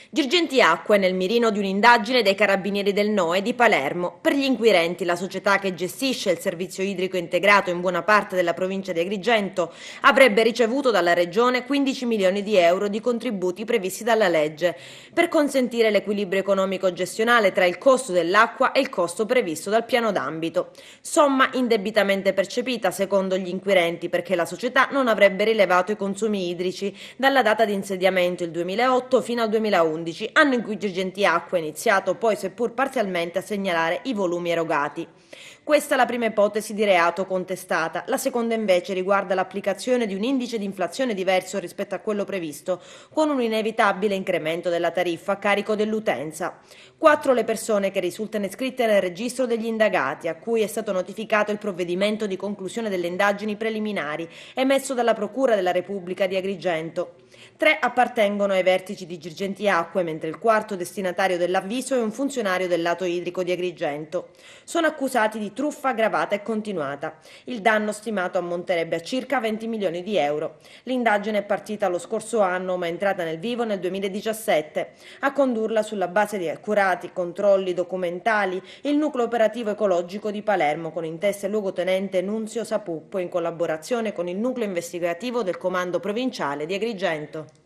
Girgenti Acque nel mirino di un'indagine dei carabinieri del NOE di Palermo. Per gli inquirenti, la società che gestisce il servizio idrico integrato in buona parte della provincia di Agrigento avrebbe ricevuto dalla regione 15 milioni di euro di contributi previsti dalla legge per consentire l'equilibrio economico gestionale tra il costo dell'acqua e il costo previsto dal piano d'ambito. Somma indebitamente percepita secondo gli inquirenti perché la società non avrebbe rilevato i consumi idrici dalla data di insediamento il 2008 fino al 2011, anno in cui Girgenti Acque ha iniziato poi seppur parzialmente a segnalare i volumi erogati. Questa è la prima ipotesi di reato contestata. La seconda invece riguarda l'applicazione di un indice di inflazione diverso rispetto a quello previsto, con un inevitabile incremento della tariffa a carico dell'utenza. 4 le persone che risultano iscritte nel registro degli indagati, a cui è stato notificato il provvedimento di conclusione delle indagini preliminari emesso dalla Procura della Repubblica di Agrigento. 3 appartengono ai vertici di Girgenti Acque, mentre il quarto destinatario dell'avviso è un funzionario del lato idrico di Agrigento. Sono accusati di truffa aggravata e continuata. Il danno stimato ammonterebbe a circa 20 milioni di euro. L'indagine è partita lo scorso anno, ma è entrata nel vivo nel 2017. A condurla sulla base di accurati controlli documentali il nucleo operativo ecologico di Palermo, con in testa il luogotenente Nunzio Sapuppo, in collaborazione con il nucleo investigativo del comando provinciale di Agrigento.